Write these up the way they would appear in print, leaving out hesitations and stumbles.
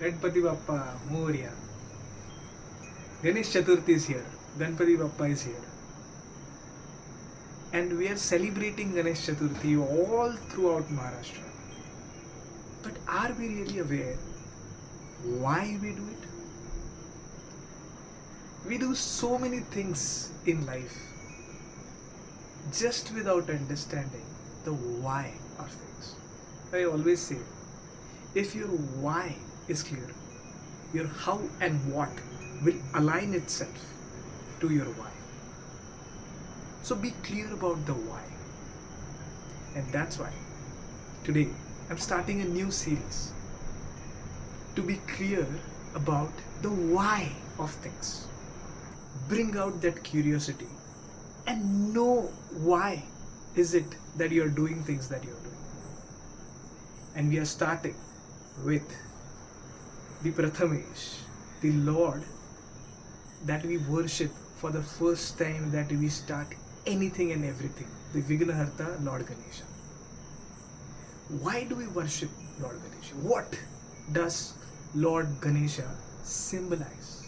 Ganpati Bappa Moria. Ganesh Chaturthi is here. Ganpati Bappa is here. And we are celebrating Ganesh Chaturthi all throughout Maharashtra. But are we really aware why we do it? We do so many things in life just without understanding the why of things. I always say, if your why is clear, your how and what will align itself to your why. So be clear about the why. And that's why today I'm starting a new series to be clear about the why of things. Bring out that curiosity and know why is it that you're doing things that you're doing. And we are starting with the Prathamesh, the Lord that we worship for the first time that we start anything and everything, the Vignaharta, Lord Ganesha. Why do we worship Lord Ganesha? What does Lord Ganesha symbolize?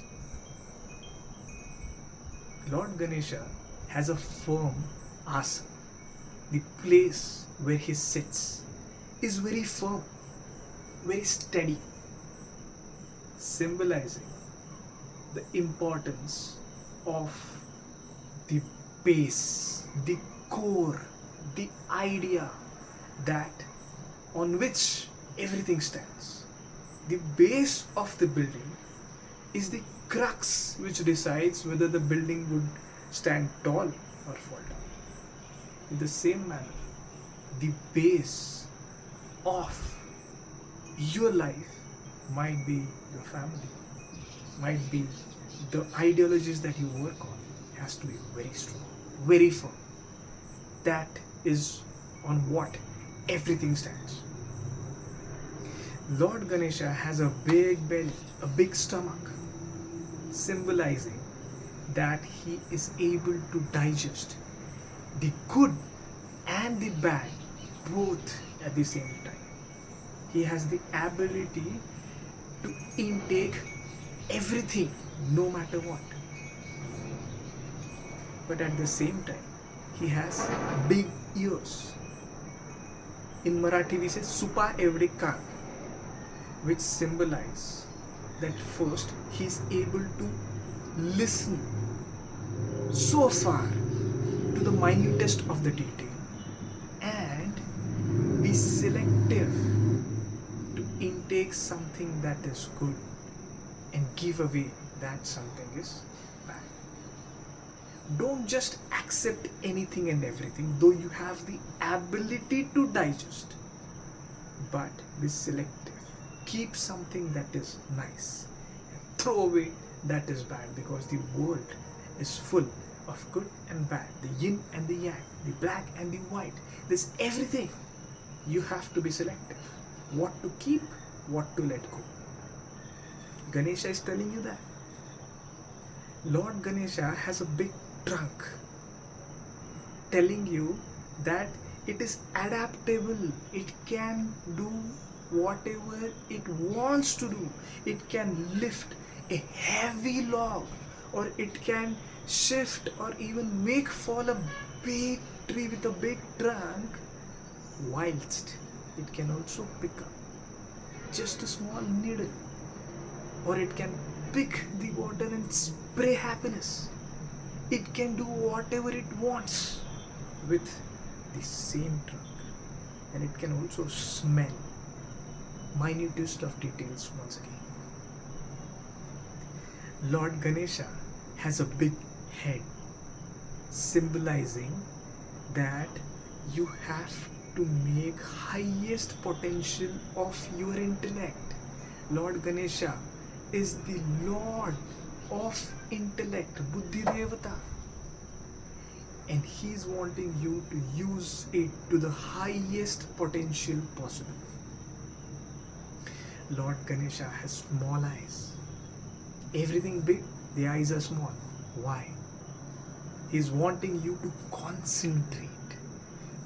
Lord Ganesha has a firm asana. The place where he sits is very firm, very steady, symbolizing the importance of the base, the core, the idea that on which everything stands. The base of the building is the crux which decides whether the building would stand tall or fall down. In the same manner, the base of your life might be your family, might be the ideologies that you work on, has to be very strong, very firm. That is on what everything stands. Lord Ganesha has a big belly, a big stomach, symbolizing that he is able to digest the good and the bad both at the same time. He has the ability to intake everything no matter what. But at the same time, he has big ears. In Marathi we say Supa evde kan, which symbolize that first he is able to listen so far to the minutest of the detail and be selective to intake something that is good and give away that something is bad. Don't just accept anything and everything, though you have the ability to digest, but be selective. Keep something that is nice and throw away that is bad, because the world is full of good and bad, the yin and the yang, the black and the white. There's everything. You have to be selective. What to keep, what to let go. Ganesha is telling you that. Lord Ganesha has a big trunk, telling you that it is adaptable. It can do whatever it wants to do. It can lift a heavy log, or it can shift or even make fall a big tree with a big trunk, whilst it can also pick up just a small needle, or it can pick the water and spray happiness. It can do whatever it wants with the same trunk, and it can also smell minutest of details once again. Lord Ganesha has a big head, symbolizing that you have to make highest potential of your intellect. Lord Ganesha is the Lord of intellect, Buddhi Devata, and he is wanting you to use it to the highest potential possible. Lord Ganesha has small eyes. Everything big, the eyes are small. Why? He is wanting you to concentrate.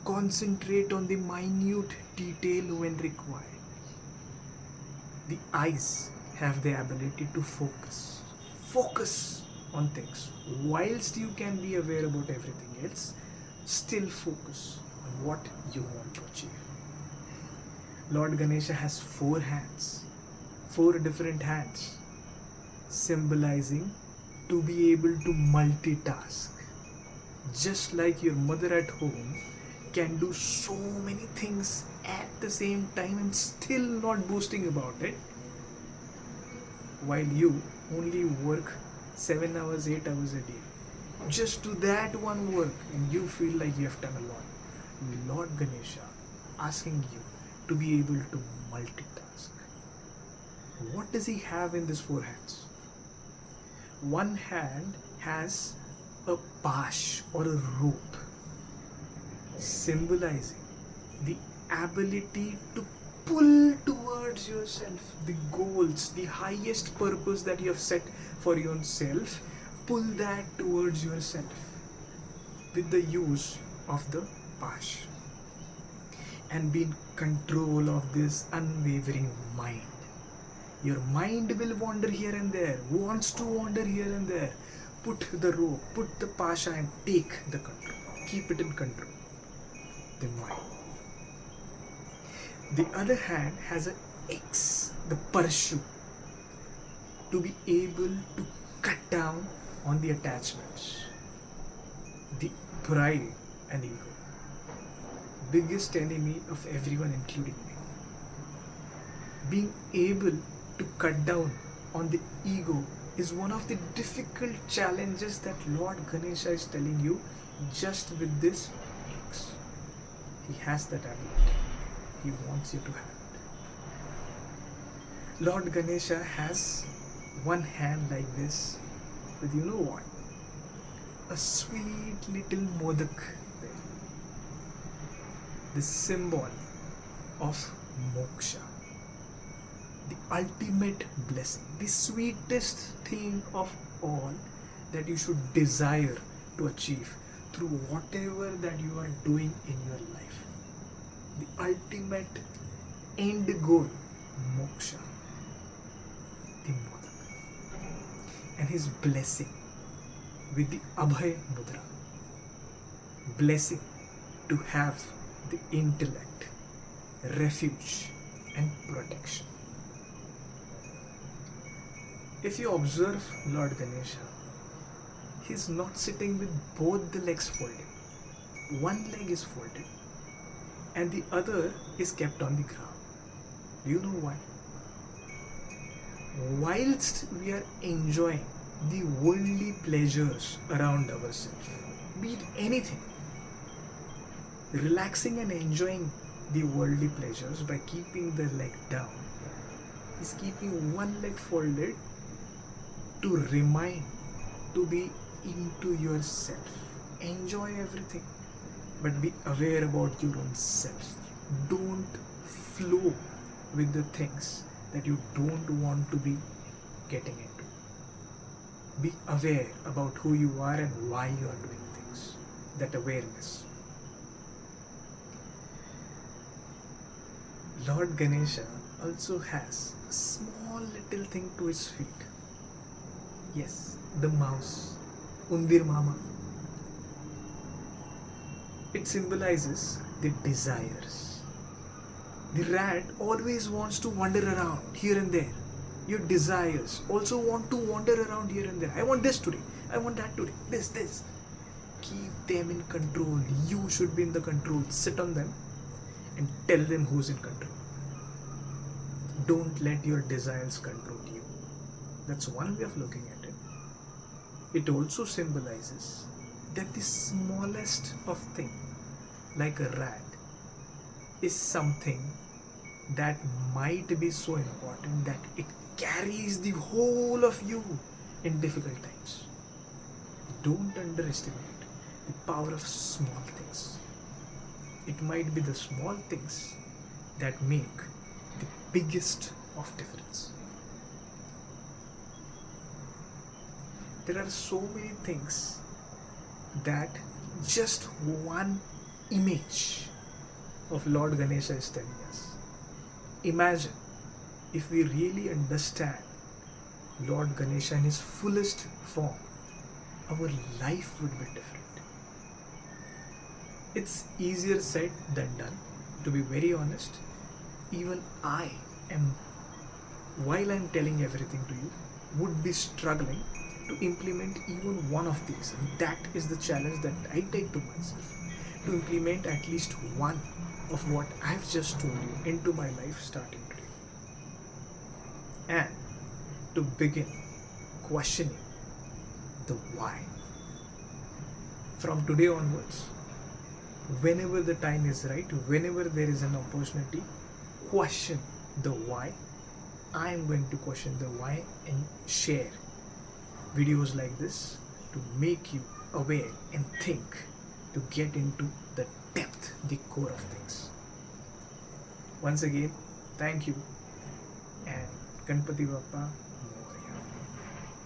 Concentrate on the minute detail when required. The eyes have the ability to focus on things. Whilst you can be aware about everything else, still focus on what you want to achieve. Lord Ganesha has 4 hands, 4 different hands, symbolizing to be able to multitask. Just like your mother at home can do so many things at the same time and still not boasting about it, while you only work 7 hours, 8 hours a day. Just do that one work and you feel like you have done a lot. Lord Ganesha asking you to be able to multitask. What does he have in these 4 hands? One hand has a pash or a rope, symbolizing the ability to pull towards yourself the goals, the highest purpose that you have set for yourself. Pull that towards yourself with the use of the pash and be in control of this unwavering mind. Your mind will wander here and there, wants to wander here and there. Put the rope, put the pasha and take the control. Keep it in control. The mind. The other hand has an X, the pursue, to be able to cut down on the attachments, the pride and ego. Biggest enemy of everyone, including me. Being able to cut down on the ego is one of the difficult challenges that Lord Ganesha is telling you just with this X. He has that ability. He wants you to have it. Lord Ganesha has one hand like this with, you know what? A sweet little modak there. The symbol of moksha. The ultimate blessing. The sweetest thing of all that you should desire to achieve through whatever that you are doing in your life. The ultimate end goal, moksha, the modak, and his blessing with the Abhay Mudra, blessing to have the intellect, refuge and protection. If you observe Lord Ganesha, he is not sitting with both the legs folded. One leg is folded and the other is kept on the ground. Do you know why? Whilst we are enjoying the worldly pleasures around ourselves, be it anything, relaxing and enjoying the worldly pleasures by keeping the leg down, is keeping one leg folded to remind, to be into yourself. Enjoy everything, but be aware about your own self. Don't flow with the things that you don't want to be getting into. Be aware about who you are and why you are doing things. That awareness. Lord Ganesha also has a small little thing to his feet. Yes, the mouse, Undir Mama. It symbolizes the desires. The rat always wants to wander around here and there. Your desires also want to wander around here and there. I want this today. I want that today. This. Keep them in control. You should be in the control. Sit on them and tell them who's in control. Don't let your desires control you. That's one way of looking at it. It also symbolizes that the smallest of thing, like a rat, is something that might be so important that it carries the whole of you in difficult times. Don't underestimate the power of small things. It might be the small things that make the biggest of difference. There are so many things that just one image of Lord Ganesha is telling us. Imagine if we really understand Lord Ganesha in his fullest form, our life would be different. It's easier said than done, to be very honest. Even I am, while I'm telling everything to you, would be struggling to implement even one of these. And that is the challenge that I take to myself, to implement at least one of what I've just told you into my life starting today. And to begin questioning the why. From today onwards, whenever the time is right, whenever there is an opportunity, question the why. I am going to question the why and share videos like this to make you aware and think, to get into the depth, the core of things. Once again, thank you, and Ganpati Bappa